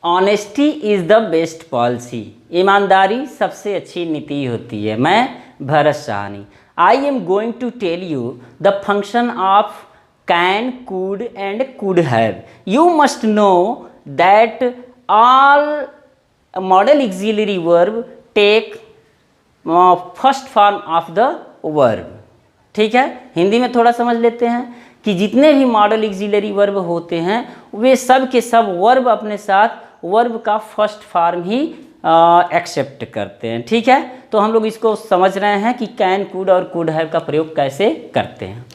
Honesty is the best policy, ईमानदारी सबसे अच्छी नीति होती है। मैं Bharat Sahni. I am going to tell you the function of can, could and could have. You must know that all modal auxiliary verb take first form of the verb. ठीक है, हिंदी में थोड़ा समझ लेते हैं कि जितने भी मॉडल ऑक्सिलरी वर्ब होते हैं वे सब के सब वर्ब अपने साथ वर्ब का फर्स्ट फॉर्म ही एक्सेप्ट करते हैं। ठीक है, तो हम लोग इसको समझ रहे हैं कि कैन, कुड और कुड हैव का प्रयोग कैसे करते हैं।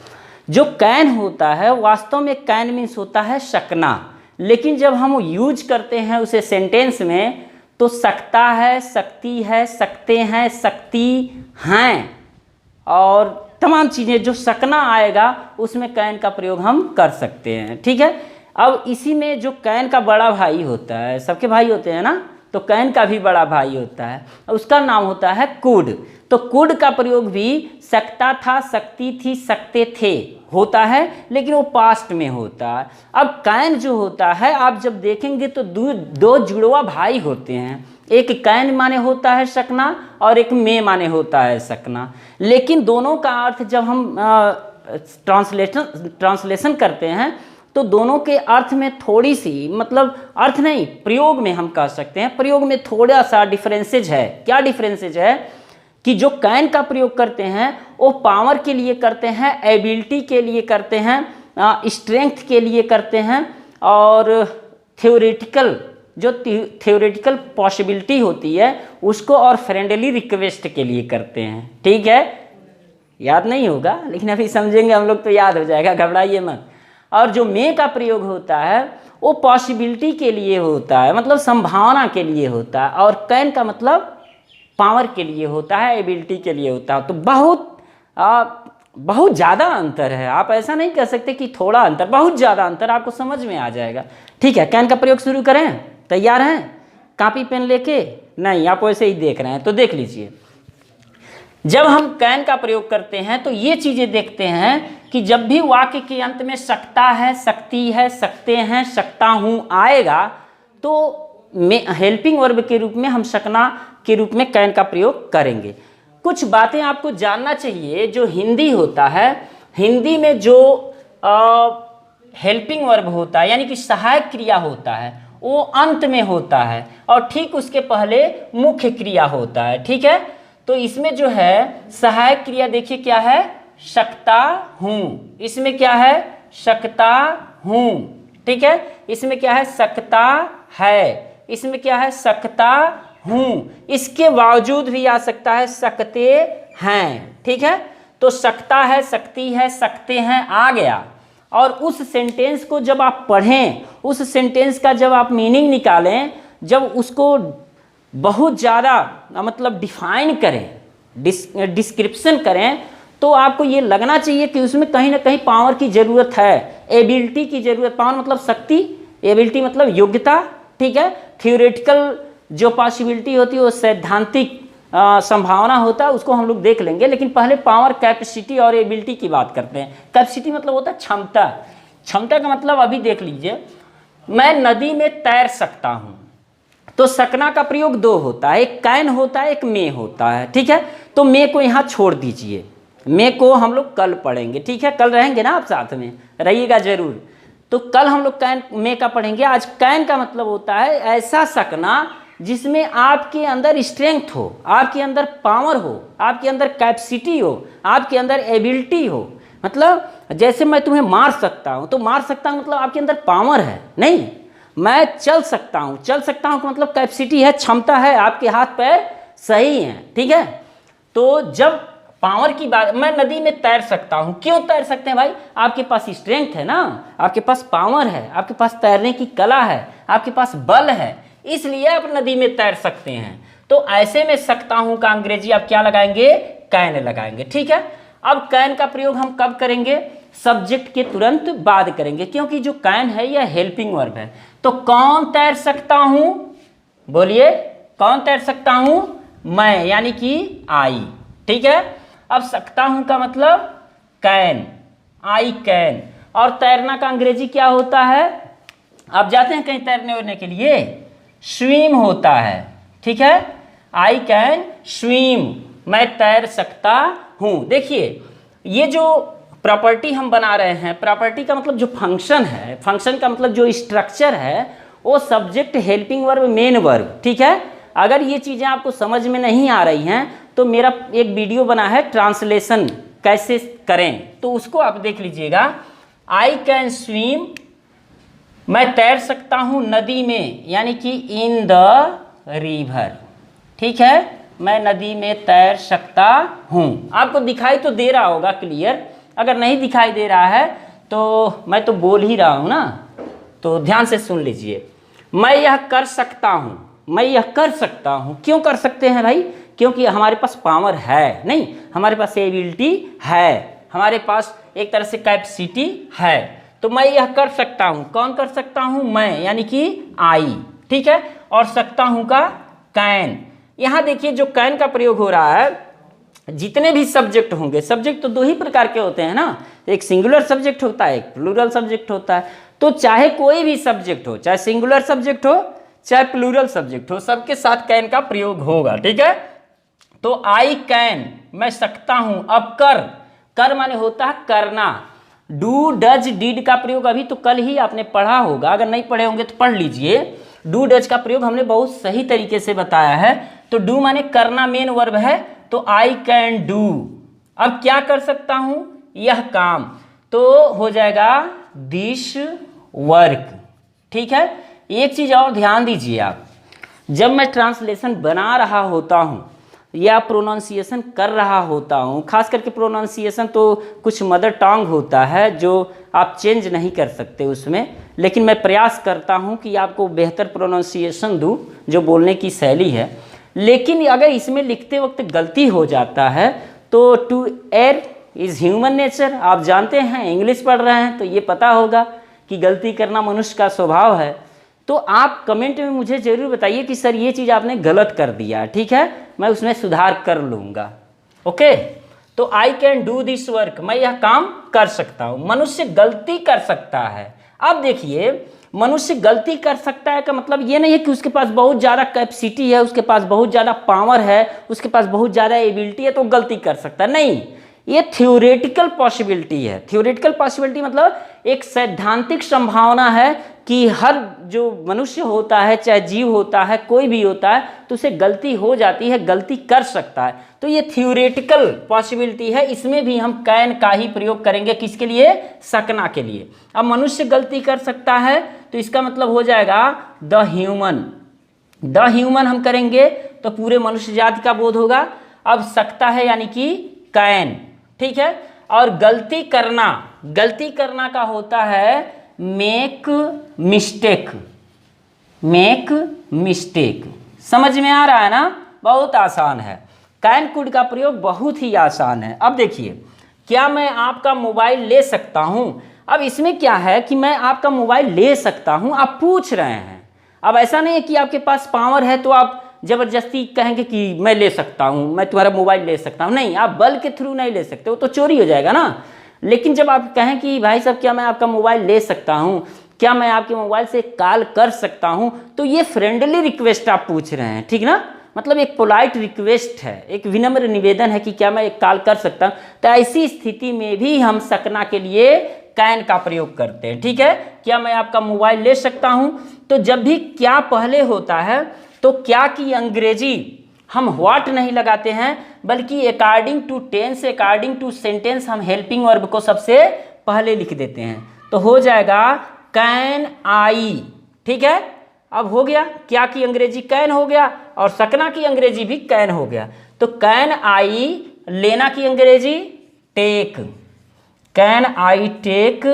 जो कैन होता है वास्तव में कैन मीन्स होता है सकना, लेकिन जब हम यूज करते हैं उसे सेंटेंस में तो सकता है, सकती है, सकते हैं, सकती हैं और तमाम चीज़ें जो सकना आएगा उसमें कैन का प्रयोग हम कर सकते हैं। ठीक है, अब इसी में जो कैन का बड़ा भाई होता है, सबके भाई होते हैं ना, तो कैन का भी बड़ा भाई होता है, उसका नाम होता है कुड। तो कुड का प्रयोग भी सकता था, सकती थी, सकते थे होता है, लेकिन वो पास्ट में होता है। अब कैन जो होता है आप जब देखेंगे तो दो जुड़वा भाई होते हैं, एक कैन माने होता है सकना और एक मे माने होता है सकना, लेकिन दोनों का अर्थ जब हम ट्रांसलेशन करते हैं तो दोनों के अर्थ में थोड़ी सी, मतलब अर्थ नहीं, प्रयोग में हम कह सकते हैं, प्रयोग में थोड़ा सा डिफरेंसेज है। क्या डिफरेंसेज है कि जो कैन का प्रयोग करते हैं वो पावर के लिए करते हैं, एबिलिटी के लिए करते हैं, स्ट्रेंथ के लिए करते हैं और थ्योरेटिकल पॉसिबिलिटी होती है उसको और फ्रेंडली रिक्वेस्ट के लिए करते हैं। ठीक है, याद नहीं होगा लेकिन अभी समझेंगे हम लोग तो याद हो जाएगा, घबराइए मत। और जो मे का प्रयोग होता है वो पॉसिबिलिटी के लिए होता है, मतलब संभावना के लिए होता है, और कैन का मतलब पावर के लिए होता है, एबिलिटी के लिए होता है। तो बहुत ज़्यादा अंतर है, आप ऐसा नहीं कह सकते कि थोड़ा अंतर, बहुत ज़्यादा अंतर आपको समझ में आ जाएगा। ठीक है, कैन का प्रयोग शुरू करें? तैयार हैं? कॉपी पेन लेके? नहीं, आप वैसे ही देख रहे हैं तो देख लीजिए। जब हम कैन का प्रयोग करते हैं तो ये चीज़ें देखते हैं कि जब भी वाक्य के अंत में सकता है, सकती है, सकते हैं, सकता हूँ आएगा तो हेल्पिंग वर्ब के रूप में हम सकना के रूप में कैन का प्रयोग करेंगे। कुछ बातें आपको जानना चाहिए। जो हिंदी होता है, हिंदी में जो हेल्पिंग वर्ब होता है यानी कि सहायक क्रिया होता है वो अंत में होता है और ठीक उसके पहले मुख्य क्रिया होता है। ठीक है, तो इसमें जो है सहायक क्रिया देखिए क्या है, सकता हूँ। इसमें क्या है, सकता हूँ। ठीक है, इसमें क्या है, सकता है। इसमें क्या है, सकता हूँ। इसके बावजूद भी आ सकता है सकते हैं। ठीक है, तो सकता है, सकती है, सकते हैं आ गया। और उस सेंटेंस को जब आप पढ़ें, उस सेंटेंस का जब आप मीनिंग निकालें, जब उसको बहुत ज़्यादा मतलब डिफाइन करें, डिस्क्रिप्शन करें, तो आपको ये लगना चाहिए कि उसमें कहीं ना कहीं पावर की ज़रूरत है, एबिलिटी की ज़रूरत। पावर मतलब शक्ति, एबिलिटी मतलब योग्यता। ठीक है, थ्योरेटिकल जो पॉसिबिलिटी होती है वो सैद्धांतिक संभावना होता है, उसको हम लोग देख लेंगे। लेकिन पहले पावर, कैपेसिटी और एबिलिटी की बात करते हैं। कैपेसिटी मतलब होता है क्षमता। क्षमता का मतलब अभी देख लीजिए, मैं नदी में तैर सकता हूँ, तो सकना का प्रयोग दो होता है, एक कैन होता है, एक मे होता है। ठीक है, तो मे को यहाँ छोड़ दीजिए, मे को हम लोग कल पढ़ेंगे। ठीक है, कल रहेंगे ना आप साथ में, रहिएगा जरूर। तो कल हम लोग कैन मे का पढ़ेंगे। आज कैन का मतलब होता है ऐसा सकना जिसमें आपके अंदर स्ट्रेंथ हो, आपके अंदर पावर हो, आपके अंदर कैपेसिटी हो, आपके अंदर एबिलिटी हो। मतलब जैसे मैं तुम्हें मार सकता हूँ, तो मार सकता हूँ मतलब आपके अंदर पावर है। नहीं, मैं चल सकता हूँ, चल सकता हूँ मतलब कैपेसिटी है, क्षमता है, आपके हाथ पैर सही हैं। ठीक है, तो जब पावर की बात, मैं नदी में तैर सकता हूँ, क्यों तैर सकते हैं भाई? आपके पास स्ट्रेंथ है ना, आपके पास पावर है, आपके पास तैरने की कला है, आपके पास बल है, इसलिए आप नदी में तैर सकते हैं। तो ऐसे में सकता हूँ का अंग्रेजी आप क्या लगाएंगे? कैन लगाएंगे। ठीक है, अब कैन का प्रयोग हम कब करेंगे? सब्जेक्ट के तुरंत बाद करेंगे, क्योंकि जो कैन है यह हेल्पिंग वर्ब है। तो कौन तैर सकता हूँ? बोलिए, कौन तैर सकता हूँ? मैं, यानी कि आई। ठीक है, अब सकता हूँ का मतलब कैन, आई कैन। और तैरना का अंग्रेजी क्या होता है? आप जाते हैं कहीं तैरने उड़ने के लिए? स्विम होता है, ठीक है। आई कैन स्विम, मैं तैर सकता हूँ। देखिए ये जो प्रॉपर्टी हम बना रहे हैं, प्रॉपर्टी का मतलब जो फंक्शन है, फंक्शन का मतलब जो स्ट्रक्चर है, वो subject, helping verb, main verb, ठीक है। अगर ये चीज़ें आपको समझ में नहीं आ रही हैं तो मेरा एक वीडियो बना है ट्रांसलेशन कैसे करें, तो उसको आप देख लीजिएगा। आई कैन स्विम, मैं तैर सकता हूँ नदी में, यानी कि इन द रिवर, ठीक है। मैं नदी में तैर सकता हूँ। आपको दिखाई तो दे रहा होगा क्लियर, अगर नहीं दिखाई दे रहा है तो मैं तो बोल ही रहा हूँ ना, तो ध्यान से सुन लीजिए। मैं यह कर सकता हूँ, मैं यह कर सकता हूँ। क्यों कर सकते हैं भाई? क्योंकि हमारे पास पावर है, नहीं, हमारे पास एबिलिटी है, हमारे पास एक तरह से कैपेसिटी है। तो मैं यह कर सकता हूँ, कौन कर सकता हूँ? मैं, यानी कि आई, ठीक है। और सकता हूँ का कैन। यहाँ देखिए जो कैन का प्रयोग हो रहा है, जितने भी सब्जेक्ट होंगे, सब्जेक्ट तो दो ही प्रकार के होते हैं ना, एक सिंगुलर सब्जेक्ट होता है, एक प्लूरल सब्जेक्ट होता है। तो चाहे कोई भी सब्जेक्ट हो, चाहे सिंगुलर सब्जेक्ट हो, चाहे प्लूरल सब्जेक्ट हो, सबके साथ कैन का प्रयोग होगा, ठीक है। तो आई कैन, मैं सकता हूं। अब कर, कर माने होता है करना। डू, डज, डिड का प्रयोग अभी तो कल ही आपने पढ़ा होगा, अगर नहीं पढ़े होंगे तो पढ़ लीजिए। डू डज का प्रयोग हमने बहुत सही तरीके से बताया है। तो डू माने करना, मेन वर्ब है, तो आई कैन डू। अब क्या कर सकता हूं? यह काम, तो हो जाएगा दिस वर्क, ठीक है। एक चीज और ध्यान दीजिए आप, जब मैं ट्रांसलेशन बना रहा होता हूँ या प्रोनाउंसिएशन कर रहा होता हूँ, खास करके प्रोनाउंसिएशन तो कुछ मदर टंग होता है जो आप चेंज नहीं कर सकते उसमें, लेकिन मैं प्रयास करता हूँ कि आपको बेहतर प्रोनाउंसिएशन दूँ जो बोलने की शैली है। लेकिन अगर इसमें लिखते वक्त गलती हो जाता है तो to err is human nature, आप जानते हैं, इंग्लिश पढ़ रहे हैं तो ये पता होगा कि गलती करना मनुष्य का स्वभाव है। तो आप कमेंट में मुझे जरूर बताइए कि सर ये चीज़ आपने गलत कर दिया, ठीक है, मैं उसमें सुधार कर लूँगा। ओके, तो I can do this work, मैं यह काम कर सकता हूँ। मनुष्य गलती कर सकता है। अब देखिए, मनुष्य गलती कर सकता है का मतलब ये नहीं है कि उसके पास बहुत ज़्यादा कैपेसिटी है, उसके पास बहुत ज़्यादा पावर है, उसके पास बहुत ज़्यादा एबिलिटी है तो गलती कर सकता है, नहीं। ये थ्योरेटिकल पॉसिबिलिटी है। थ्योरेटिकल पॉसिबिलिटी मतलब एक सैद्धांतिक संभावना है कि हर जो मनुष्य होता है, चाहे जीव होता है, कोई भी होता है, तो उसे गलती हो जाती है, गलती कर सकता है। तो ये थ्योरेटिकल पॉसिबिलिटी है, इसमें भी हम कैन का ही प्रयोग करेंगे। किसके लिए? सकना के लिए। अब मनुष्य गलती कर सकता है तो इसका मतलब हो जाएगा द ह्यूमन। द ह्यूमन हम करेंगे तो पूरे मनुष्य जाति का बोध होगा। अब सकता है यानी कि कैन, ठीक है। और गलती करना, गलती करना का होता है मेक मिस्टेक। मेक मिस्टेक, समझ में आ रहा है ना? बहुत आसान है। कैन कुड का प्रयोग बहुत ही आसान है। अब देखिए, क्या मैं आपका मोबाइल ले सकता हूं? अब इसमें क्या है कि मैं आपका मोबाइल ले सकता हूं, आप पूछ रहे हैं। अब ऐसा नहीं है कि आपके पास पावर है तो आप जबरदस्ती कहेंगे कि मैं ले सकता हूं, मैं तुम्हारा मोबाइल ले सकता हूं। नहीं, आप बल के थ्रू नहीं ले सकते, वो तो चोरी हो जाएगा ना। लेकिन जब आप कहें कि भाई साहब क्या मैं आपका मोबाइल ले सकता हूं, क्या मैं आपके मोबाइल से कॉल कर सकता हूं, तो ये फ्रेंडली रिक्वेस्ट आप पूछ रहे हैं, ठीक ना। मतलब एक पोलाइट रिक्वेस्ट है, एक विनम्र निवेदन है कि क्या मैं एक कॉल कर सकता हूं। तो ऐसी स्थिति में भी हम सकना के लिए कैन का प्रयोग करते हैं, ठीक है। क्या मैं आपका मोबाइल ले सकता हूं, तो जब भी क्या पहले होता है तो क्या की अंग्रेजी हम व्हाट नहीं लगाते हैं, बल्कि according to tense, according to sentence हम हेल्पिंग वर्ब को सबसे पहले लिख देते हैं। तो हो जाएगा कैन आई, ठीक है। अब हो गया, क्या की अंग्रेजी कैन हो गया और सकना की अंग्रेजी भी कैन हो गया। तो कैन आई, लेना की अंग्रेजी टेक। कैन आई टेक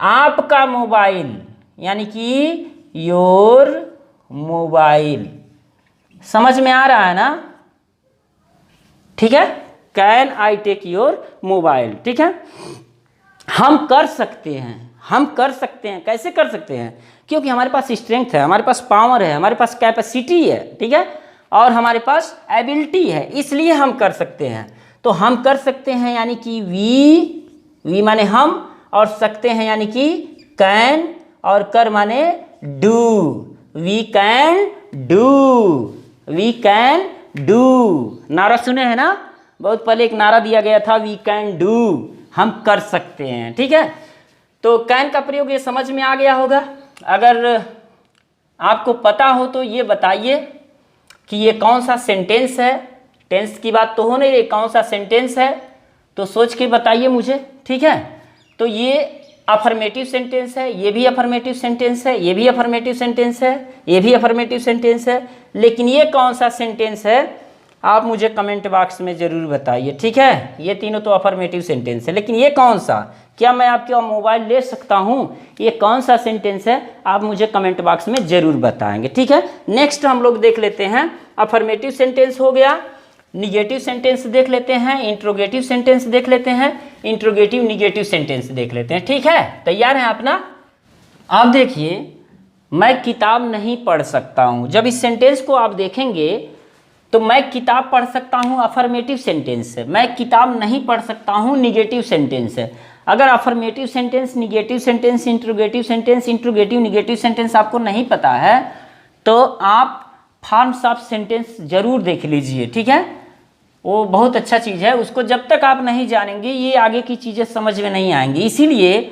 आपका मोबाइल, यानी कि योर मोबाइल। समझ में आ रहा है ना? ठीक है, can I take your mobile, ठीक है। हम कर सकते हैं, हम कर सकते हैं। कैसे कर सकते हैं? क्योंकि हमारे पास स्ट्रेंथ है, हमारे पास पावर है, हमारे पास कैपेसिटी है, ठीक है, और हमारे पास एबिलिटी है, इसलिए हम कर सकते हैं। तो हम कर सकते हैं यानी कि वी माने हम, और सकते हैं यानी कि कैन, और कर माने do. We can do, we can do. नारा सुने हैं ना, बहुत पहले एक नारा दिया गया था, वी कैन डू, हम कर सकते हैं। ठीक है, तो कैन का प्रयोग ये समझ में आ गया होगा। अगर आपको पता हो तो ये बताइए कि ये कौन सा सेंटेंस है। टेंस की बात तो हो नहीं रही, कौन सा सेंटेंस है तो सोच के बताइए मुझे। ठीक है, तो ये अफर्मेटिव सेंटेंस है, ये भी अफर्मेटिव सेंटेंस है, ये भी अफर्मेटिव सेंटेंस है, ये भी अफर्मेटिव सेंटेंस है, लेकिन ये कौन सा सेंटेंस है आप मुझे कमेंट बॉक्स में ज़रूर बताइए। ठीक है, ये तीनों तो अफर्मेटिव सेंटेंस है, लेकिन ये कौन सा, क्या मैं आपके मोबाइल ले सकता हूँ, ये कौन सा सेंटेंस है आप मुझे कमेंट बॉक्स में ज़रूर बताएंगे। ठीक है, नेक्स्ट हम लोग देख लेते हैं, अफर्मेटिव सेंटेंस हो गया, निगेटिव सेंटेंस देख लेते हैं, इंट्रोगेटिव सेंटेंस देख लेते हैं, इंट्रोगेटिव निगेटिव सेंटेंस देख लेते हैं। ठीक है, तैयार हैं आप ना। आप देखिए, मैं किताब नहीं पढ़ सकता हूँ, जब इस सेंटेंस को आप देखेंगे तो मैं किताब पढ़ सकता हूँ अफर्मेटिव सेंटेंस है, मैं किताब नहीं पढ़ सकता हूँ निगेटिव सेंटेंस है। अगर affirmative sentence, negative sentence, interrogative sentence, interrogative negative sentence आपको नहीं पता है तो आप फॉर्म्स ऑफ सेंटेंस जरूर देख लीजिए। ठीक है, वो बहुत अच्छा चीज़ है, उसको जब तक आप नहीं जानेंगे ये आगे की चीज़ें समझ में नहीं आएंगी। इसीलिए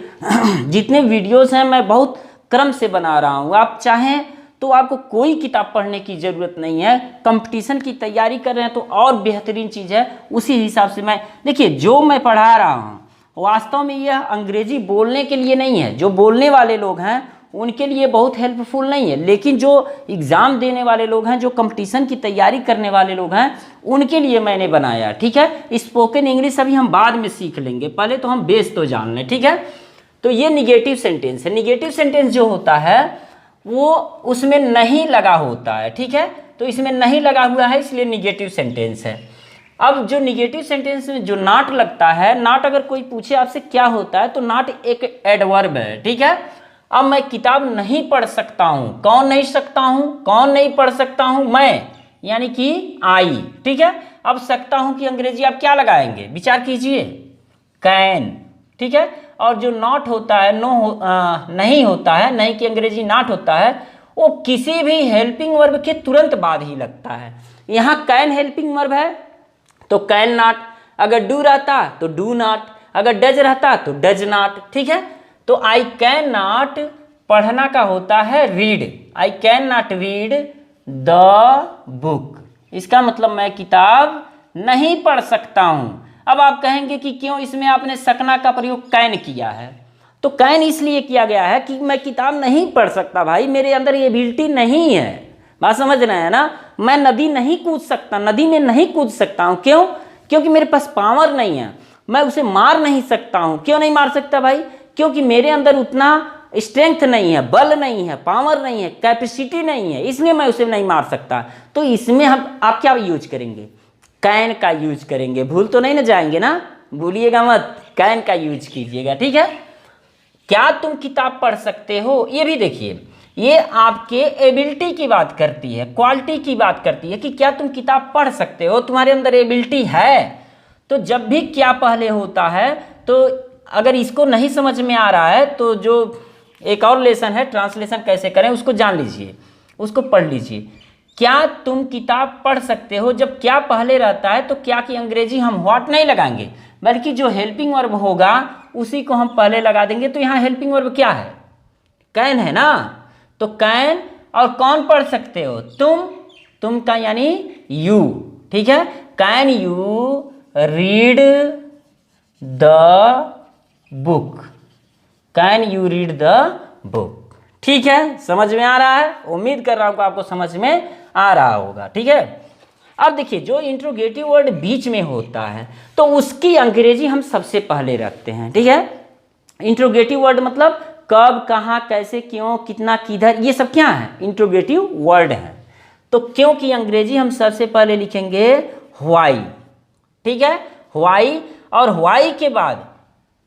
जितने वीडियोस हैं मैं बहुत क्रम से बना रहा हूँ। आप चाहें तो आपको कोई किताब पढ़ने की ज़रूरत नहीं है, कंपटीशन की तैयारी कर रहे हैं तो और बेहतरीन चीज़ है। उसी हिसाब से मैं, देखिए जो मैं पढ़ा रहा हूँ वास्तव में यह अंग्रेजी बोलने के लिए नहीं है, जो बोलने वाले लोग हैं उनके लिए बहुत हेल्पफुल नहीं है, लेकिन जो एग्ज़ाम देने वाले लोग हैं, जो कंपटीशन की तैयारी करने वाले लोग हैं उनके लिए मैंने बनाया। ठीक है, स्पोकन इंग्लिश अभी हम बाद में सीख लेंगे, पहले तो हम बेस तो जान लें। ठीक है, तो ये निगेटिव सेंटेंस है। निगेटिव सेंटेंस जो होता है वो उसमें नहीं लगा होता है। ठीक है, तो इसमें नहीं लगा हुआ है इसलिए निगेटिव सेंटेंस है। अब जो निगेटिव सेंटेंस में जो नॉट लगता है, नॉट अगर कोई पूछे आपसे क्या होता है तो नॉट एक एडवर्ब है। ठीक है, अब मैं किताब नहीं पढ़ सकता हूँ, कौन नहीं सकता हूँ, कौन नहीं पढ़ सकता हूँ, मैं, यानी कि आई। ठीक है, अब सकता हूँ की अंग्रेजी आप क्या लगाएंगे, विचार कीजिए, कैन। ठीक है, और जो नॉट होता है, नहीं होता है, नहीं की अंग्रेजी नॉट होता है, वो किसी भी हेल्पिंग वर्ब के तुरंत बाद ही लगता है। यहाँ कैन हेल्पिंग वर्ब है तो कैन नॉट, अगर डू रहता तो डू नॉट, अगर डज रहता तो डज नॉट। ठीक है, तो आई कैन नॉट पढ़ना का होता है read, I can not read the book, इसका मतलब मैं किताब नहीं पढ़ सकता हूँ। अब आप कहेंगे कि क्यों इसमें आपने सकना का प्रयोग कैन किया है, तो कैन इसलिए किया गया है कि मैं किताब नहीं पढ़ सकता भाई, मेरे अंदर ये एबिलिटी नहीं है। बात समझ रहे हैं ना, मैं नदी नहीं कूद सकता, नदी में नहीं कूद सकता हूँ, क्यों, क्योंकि मेरे पास पावर नहीं है, मैं उसे मार नहीं सकता हूँ। क्यों नहीं मार सकता भाई, क्योंकि मेरे अंदर उतना स्ट्रेंथ नहीं है, बल नहीं है, पावर नहीं है, कैपेसिटी नहीं है, इसलिए मैं उसे नहीं मार सकता। तो इसमें हम आप क्या यूज करेंगे, कैन का यूज करेंगे। भूल तो नहीं ना जाएंगे ना, भूलिएगा मत, कैन का यूज कीजिएगा। ठीक है, क्या तुम किताब पढ़ सकते हो, ये भी देखिए, ये आपके एबिलिटी की बात करती है, क्वालिटी की बात करती है कि क्या तुम किताब पढ़ सकते हो, तुम्हारे अंदर एबिलिटी है। तो जब भी क्या पहले होता है, तो अगर इसको नहीं समझ में आ रहा है तो जो एक और लेसन है, ट्रांसलेशन कैसे करें उसको जान लीजिए, उसको पढ़ लीजिए। क्या तुम किताब पढ़ सकते हो, जब क्या पहले रहता है तो क्या की अंग्रेजी हम व्हाट नहीं लगाएंगे, बल्कि जो हेल्पिंग वर्ब होगा उसी को हम पहले लगा देंगे। तो यहाँ हेल्पिंग वर्ब क्या है, कैन है ना, तो कैन और कौन पढ़ सकते हो, तुम का यानी यू। ठीक है, can you read the book, can you read the book. ठीक है, समझ में आ रहा है, उम्मीद कर रहा हूं कि आपको समझ में आ रहा होगा। ठीक है, अब देखिए जो इंट्रोगेटिव वर्ड बीच में होता है तो उसकी अंग्रेजी हम सबसे पहले रखते हैं। ठीक है, इंट्रोगेटिव वर्ड मतलब कब, कहाँ, कैसे, क्यों, कितना, किधर, ये सब क्या है, इंट्रोगेटिव वर्ड है। तो क्यों की अंग्रेजी हम सबसे पहले लिखेंगे व्हाई। ठीक है, व्हाई, और व्हाई के बाद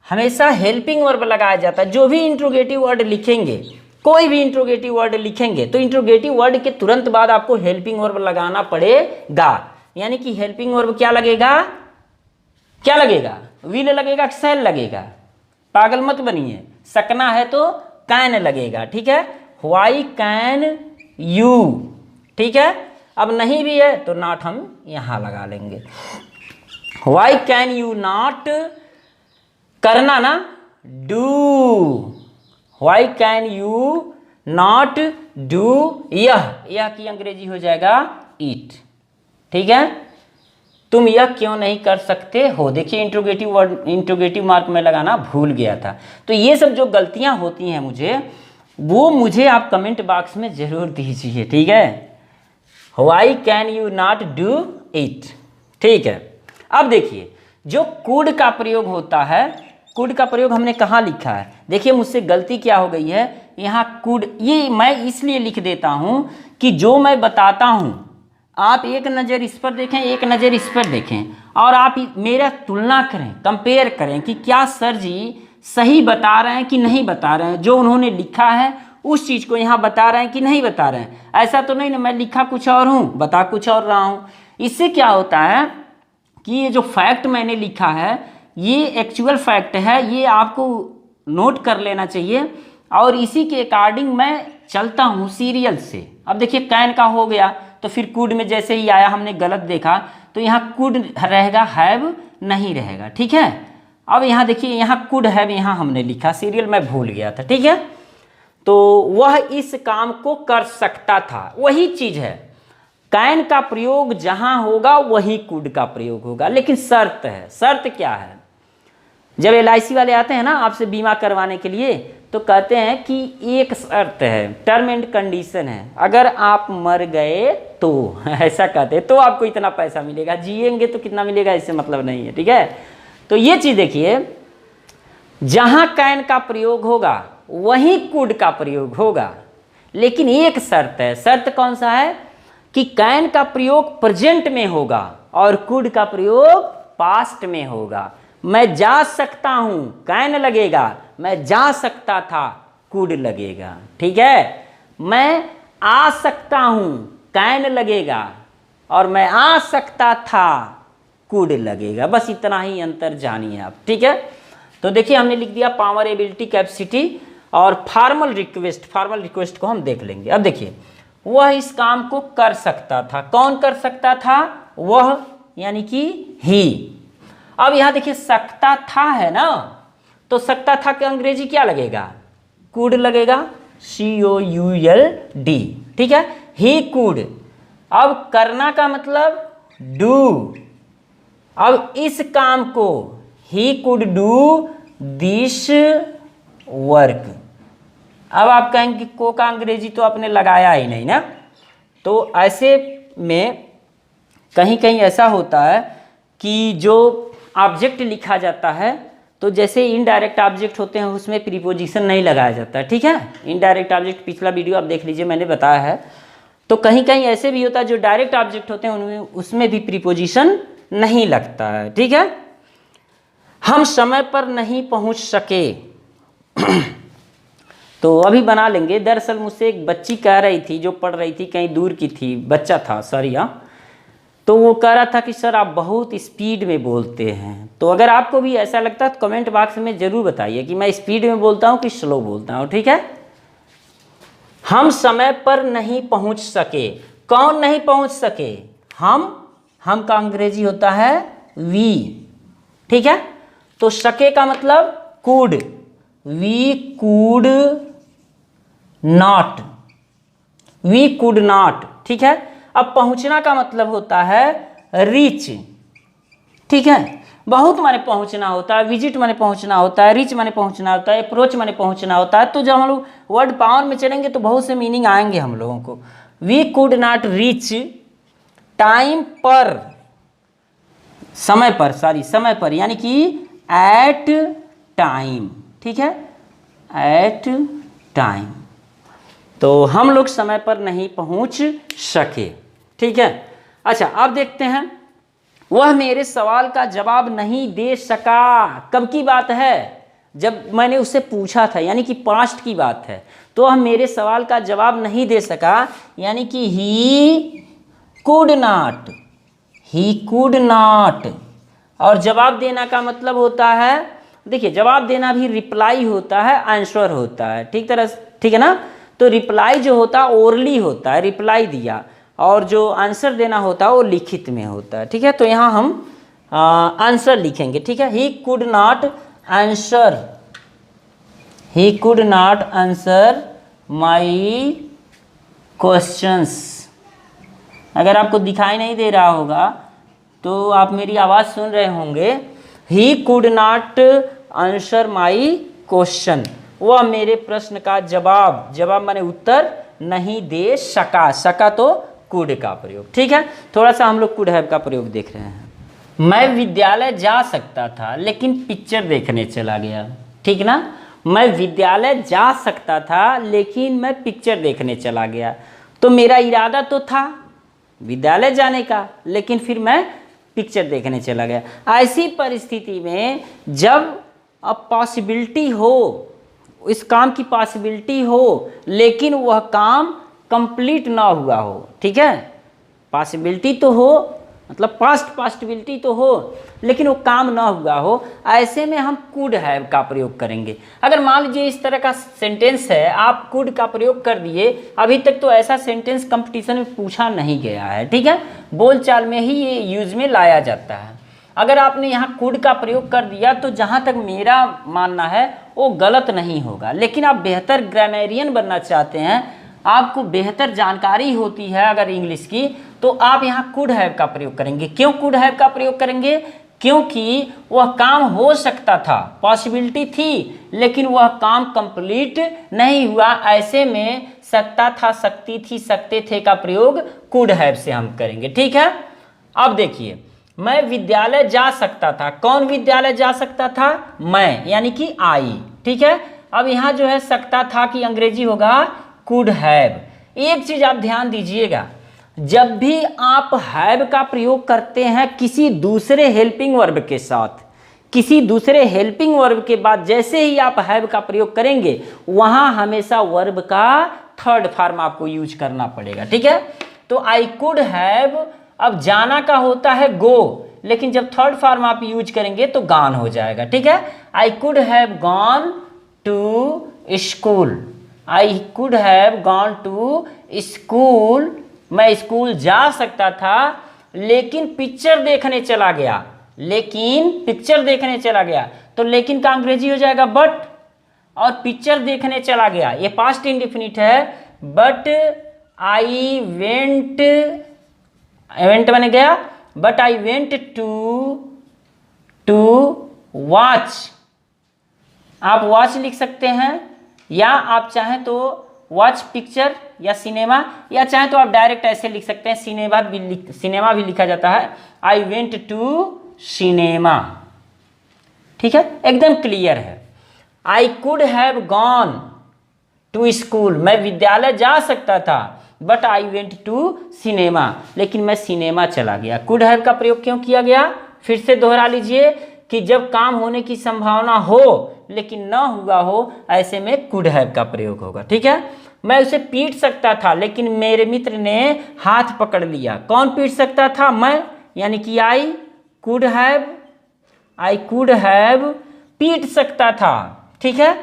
हमेशा हेल्पिंग वर्ब लगाया जाता है। जो भी इंट्रोगेटिव वर्ड लिखेंगे, कोई भी इंट्रोगेटिव वर्ड लिखेंगे तो इंट्रोगेटिव वर्ड के तुरंत बाद आपको हेल्पिंग वर्ब लगाना पड़ेगा। यानी कि हेल्पिंग वर्ब क्या लगेगा, क्या लगेगा, विल लगेगा, शैल लगेगा, पागल मत बनिए, सकना है तो कैन लगेगा। ठीक है, व्हाई कैन यू, ठीक है। अब नहीं भी है तो नॉट हम यहां लगा लेंगे। वाई कैन यू नॉट, करना ना, do, why can you not do यह की अंग्रेजी हो जाएगा ईट, ठीक है। तुम यह क्यों नहीं कर सकते हो। देखिए इंट्रोगेटिव वर्ड, इंट्रोगेटिव मार्क में लगाना भूल गया था। तो ये सब जो गलतियां होती हैं मुझे आप कमेंट बॉक्स में जरूर दीजिए, ठीक है। Why can you not do it, ठीक है। अब देखिए जो कुड का प्रयोग होता है, कुड का प्रयोग हमने कहाँ लिखा है। देखिए मुझसे गलती क्या हो गई है, यहाँ कुड, ये मैं इसलिए लिख देता हूँ कि जो मैं बताता हूँ आप एक नज़र इस पर देखें, एक नज़र इस पर देखें, और आप मेरा तुलना करें, कंपेयर करें कि क्या सर जी सही बता रहे हैं कि नहीं बता रहे हैं। जो उन्होंने लिखा है उस चीज़ को यहाँ बता रहे हैं कि नहीं बता रहे हैं। ऐसा तो नहीं ना मैं लिखा कुछ और हूँ, बता कुछ और रहा हूँ। इससे क्या होता है कि ये जो फैक्ट मैंने लिखा है ये एक्चुअल फैक्ट है, ये आपको नोट कर लेना चाहिए, और इसी के अकॉर्डिंग मैं चलता हूँ सीरियल से। अब देखिए कैन का हो गया तो फिर कुड में जैसे ही आया हमने गलत देखा तो यहाँ कुड रहेगा, हैव नहीं रहेगा, ठीक है। अब यहाँ देखिए यहाँ कुड हैव यहाँ हमने लिखा, सीरियल मैं भूल गया था, ठीक है। तो वह इस काम को कर सकता था, वही चीज है। कैन का प्रयोग जहां होगा वही कुड का प्रयोग होगा, लेकिन शर्त है। शर्त क्या है, जब LIC वाले आते हैं ना आपसे बीमा करवाने के लिए तो कहते हैं कि एक शर्त है, टर्म एंड कंडीशन है, अगर आप मर गए तो ऐसा कहते हैं तो आपको इतना पैसा मिलेगा, जिएंगे तो कितना मिलेगा इससे मतलब नहीं है, ठीक है। तो ये चीज देखिए जहां कैन का प्रयोग होगा वहीं कुड का प्रयोग होगा, लेकिन एक शर्त है। शर्त कौन सा है कि कैन का प्रयोग प्रेजेंट में होगा और कुड का प्रयोग पास्ट में होगा। मैं जा सकता हूं कैन लगेगा, मैं जा सकता था कुड लगेगा, ठीक है। मैं आ सकता हूं कैन लगेगा और मैं आ सकता था कुड लगेगा। बस इतना ही अंतर जानिए आप, ठीक है। तो देखिए हमने लिख दिया पावर, एबिलिटी, कैपेसिटी और फॉर्मल रिक्वेस्ट। फॉर्मल रिक्वेस्ट को हम देख लेंगे। अब देखिए वह इस काम को कर सकता था, कौन कर सकता था, वह यानी कि ही। अब यहां देखिए सकता था है ना, तो सकता था के अंग्रेजी क्या लगेगा, कुड लगेगा, COULD, ठीक है। He could. अब करना का मतलब डू। अब इस काम को he could do this work. अब आप कहेंगे को का अंग्रेजी तो आपने लगाया ही नहीं ना। तो ऐसे में कहीं कहीं ऐसा होता है कि जो ऑब्जेक्ट लिखा जाता है तो जैसे इनडायरेक्ट ऑब्जेक्ट होते हैं उसमें प्रीपोजिशन नहीं लगाया जाता है, ठीक है। इनडायरेक्ट ऑब्जेक्ट पिछला वीडियो आप देख लीजिए, मैंने बताया है। तो कहीं कहीं ऐसे भी होता है जो डायरेक्ट ऑब्जेक्ट होते हैं उनमें उसमें भी प्रीपोजिशन नहीं लगता है, ठीक है। हम समय पर नहीं पहुंच सके तो अभी बना लेंगे। दरअसल मुझसे एक बच्ची कह रही थी, जो पढ़ रही थी, कहीं दूर की थी, बच्चा था सॉरी, तो वो कह रहा था कि सर आप बहुत स्पीड में बोलते हैं। तो अगर आपको भी ऐसा लगता है तो कमेंट बॉक्स में ज़रूर बताइए कि मैं स्पीड में बोलता हूँ कि स्लो बोलता हूँ, ठीक है। हम समय पर नहीं पहुँच सके। कौन नहीं पहुँच सके, हम का अंग्रेजी होता है वी, ठीक है। तो सके का मतलब could, we could not, we could not, ठीक है। अब पहुंचना का मतलब होता है रीच, ठीक है। बहुत माने पहुंचना होता है, विजिट माने पहुंचना होता है, रीच माने पहुंचना होता है, अप्रोच माने पहुंचना होता है। तो जब हम लोग वर्ड पावर में चलेंगे तो बहुत से मीनिंग आएंगे हम लोगों को। We could not reach time पर, समय पर, सॉरी समय पर, यानी कि एट टाइम, ठीक है, एट टाइम। तो हम लोग समय पर नहीं पहुंच सके, ठीक है। अच्छा अब देखते हैं, वह मेरे सवाल का जवाब नहीं दे सका। कब की बात है, जब मैंने उससे पूछा था, यानी कि पास्ट की बात है। तो वह मेरे सवाल का जवाब नहीं दे सका, यानी कि he could not, he could not. और जवाब देना का मतलब होता है, देखिए जवाब देना भी रिप्लाई होता है, आंसर होता है, ठीक है ना। तो रिप्लाई जो होता है ओरली होता है, रिप्लाई दिया, और जो आंसर देना होता है वो लिखित में होता है। ठीक है, तो यहाँ हम आंसर लिखेंगे। ठीक है, he could not answer my questions. अगर आपको दिखाई नहीं दे रहा होगा तो आप मेरी आवाज़ सुन रहे होंगे। He could not answer my question, वह मेरे प्रश्न का जवाब माने उत्तर नहीं दे सका तो कुड का प्रयोग। ठीक है, थोड़ा सा हम लोग कुड हैव का प्रयोग देख रहे हैं। मैं विद्यालय जा सकता था लेकिन पिक्चर देखने चला गया। ठीक ना, मैं विद्यालय जा सकता था लेकिन मैं पिक्चर देखने चला गया। तो मेरा इरादा तो था विद्यालय जाने का, लेकिन फिर मैं पिक्चर देखने चला गया। ऐसी परिस्थिति में जब अब पॉसिबिलिटी हो, इस काम की पॉसिबिलिटी हो लेकिन वह काम कंप्लीट ना हुआ हो। ठीक है, पॉसिबिलिटी तो हो, मतलब पास्ट पॉसिबिलिटी तो हो लेकिन वो काम ना हुआ हो, ऐसे में हम कुड हैव का प्रयोग करेंगे। अगर मान लीजिए इस तरह का सेंटेंस है, आप कुड का प्रयोग कर दिए, अभी तक तो ऐसा सेंटेंस कंपटीशन में पूछा नहीं गया है। ठीक है, बोलचाल में ही ये यूज में लाया जाता है। अगर आपने यहाँ कुड का प्रयोग कर दिया तो जहाँ तक मेरा मानना है वो गलत नहीं होगा। लेकिन आप बेहतर ग्रामेरियन बनना चाहते हैं, आपको बेहतर जानकारी होती है अगर इंग्लिश की, तो आप यहाँ कुड हैव का प्रयोग करेंगे। क्यों कुड हैव का प्रयोग करेंगे? क्योंकि वह काम हो सकता था, पॉसिबिलिटी थी, लेकिन वह काम कंप्लीट नहीं हुआ। ऐसे में सकता था, सकती थी, सकते थे का प्रयोग कुड हैव से हम करेंगे। ठीक है, अब देखिए, मैं विद्यालय जा सकता था। कौन विद्यालय जा सकता था? मैं, यानी कि आई। ठीक है, अब यहाँ जो है सकता था की अंग्रेजी होगा कुड हैव। एक चीज आप ध्यान दीजिएगा, जब भी आप हैव का प्रयोग करते हैं किसी दूसरे हेल्पिंग वर्ब के साथ, किसी दूसरे हेल्पिंग वर्ब के बाद जैसे ही आप हैव का प्रयोग करेंगे, वहां हमेशा वर्ब का थर्ड फॉर्म आपको यूज करना पड़ेगा। ठीक है, तो आई कुड हैव, अब जाना का होता है गो, लेकिन जब थर्ड फॉर्म आप यूज करेंगे तो गॉन हो जाएगा। ठीक है, I could have gone to school. I could have gone to school, मैं स्कूल जा सकता था लेकिन पिक्चर देखने चला गया। लेकिन पिक्चर देखने चला गया, तो लेकिन का अंग्रेजी हो जाएगा बट, और पिक्चर देखने चला गया ये पास्ट इंडेफिनिट है। बट आई वेंट, इवेंट बन गया, but I went to watch. आप वॉच लिख सकते हैं, या आप चाहें तो वॉच पिक्चर या सिनेमा, या चाहें तो आप डायरेक्ट ऐसे लिख सकते हैं, सिनेमा भी लिखा जाता है। I went to cinema. ठीक है, एकदम क्लियर है। I could have gone to school, मैं विद्यालय जा सकता था, but I went to cinema, लेकिन मैं सिनेमा चला गया। कुड हैव का प्रयोग क्यों किया गया? फिर से दोहरा लीजिए कि जब काम होने की संभावना हो लेकिन ना हुआ हो, ऐसे में कुड हैव का प्रयोग होगा। ठीक है, मैं उसे पीट सकता था लेकिन मेरे मित्र ने हाथ पकड़ लिया। कौन पीट सकता था? मैं, यानी कि आई कुड हैव पीट सकता था। ठीक है,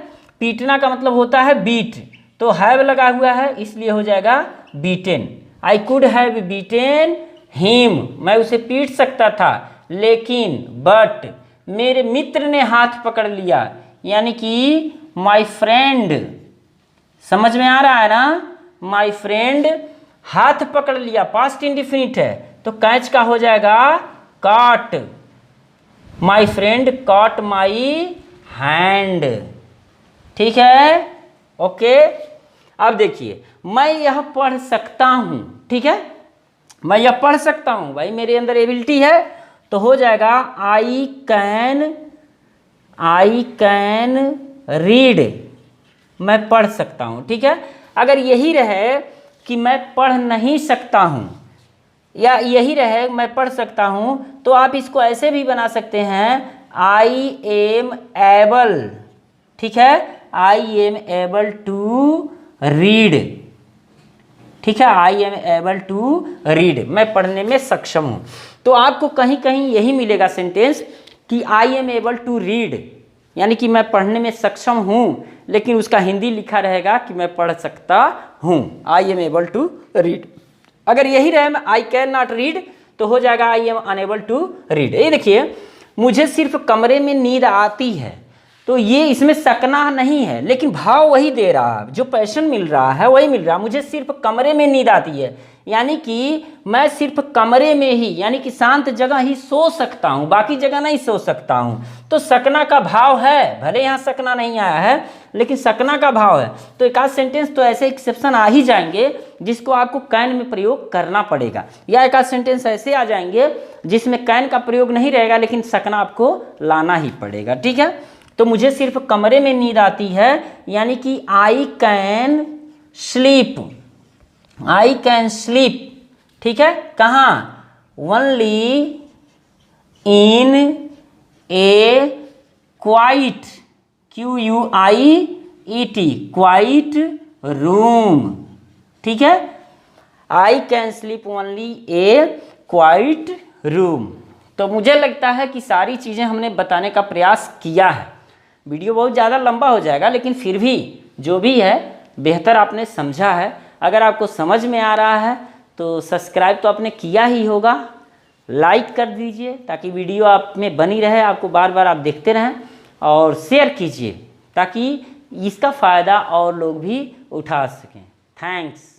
पीटना का मतलब होता है बीट, तो हैव लगा हुआ है इसलिए हो जाएगा beaten. I could have beaten him, मैं उसे पीट सकता था, लेकिन बट मेरे मित्र ने हाथ पकड़ लिया, यानी कि माई फ्रेंड। समझ में आ रहा है ना? माई फ्रेंड हाथ पकड़ लिया, पास्ट इंडेफिनिट है, तो कैच का हो जाएगा caught. My friend caught my hand. ठीक है, ओके। अब देखिए, मैं यह पढ़ सकता हूं। ठीक है, मैं यह पढ़ सकता हूं, भाई मेरे अंदर एबिलिटी है, तो हो जाएगा आई कैन रीड, मैं पढ़ सकता हूं। ठीक है, अगर यही रहे कि मैं पढ़ नहीं सकता हूं, या यही रहे मैं पढ़ सकता हूं, तो आप इसको ऐसे भी बना सकते हैं, आई एम एबल। ठीक है, I am able to read. ठीक है, I am able to read, मैं पढ़ने में सक्षम हूं। तो आपको कहीं कहीं यही मिलेगा सेंटेंस कि I am able to read, यानी कि मैं पढ़ने में सक्षम हूँ, लेकिन उसका हिंदी लिखा रहेगा कि मैं पढ़ सकता हूँ, I am able to read. अगर यही रहे मैं आई कैन नॉट रीड तो हो जाएगा I am unable to read. ये देखिए, मुझे सिर्फ कमरे में नींद आती है, तो ये इसमें सकना नहीं है, लेकिन भाव वही दे रहा है, जो पैशन मिल रहा है वही मिल रहा है। मुझे सिर्फ कमरे में नींद आती है, यानी कि मैं सिर्फ कमरे में ही, यानी कि शांत जगह ही सो सकता हूँ, बाकी जगह नहीं सो सकता हूँ। तो सकना का भाव है, भले यहाँ सकना नहीं आया है लेकिन सकना का भाव है। तो एक आध सेंटेंस तो ऐसे एक्सेप्शन आ ही जाएंगे जिसको आपको कैन में प्रयोग करना पड़ेगा, या एक आध सेंटेंस ऐसे आ जाएंगे जिसमें कैन का प्रयोग नहीं रहेगा लेकिन सकना आपको लाना ही पड़ेगा। ठीक है, तो मुझे सिर्फ कमरे में नींद आती है, यानी कि I can sleep, I can sleep. ठीक है, कहाँ? Only in A quite, QUIET, quiet room. ठीक है, I can sleep only A quiet room. तो मुझे लगता है कि सारी चीज़ें हमने बताने का प्रयास किया है। वीडियो बहुत ज़्यादा लंबा हो जाएगा, लेकिन फिर भी जो भी है बेहतर आपने समझा है। अगर आपको समझ में आ रहा है तो सब्सक्राइब तो आपने किया ही होगा, लाइक कर दीजिए ताकि वीडियो आप में बनी रहे, आपको बार बार आप देखते रहें, और शेयर कीजिए ताकि इसका फ़ायदा और लोग भी उठा सकें। थैंक्स।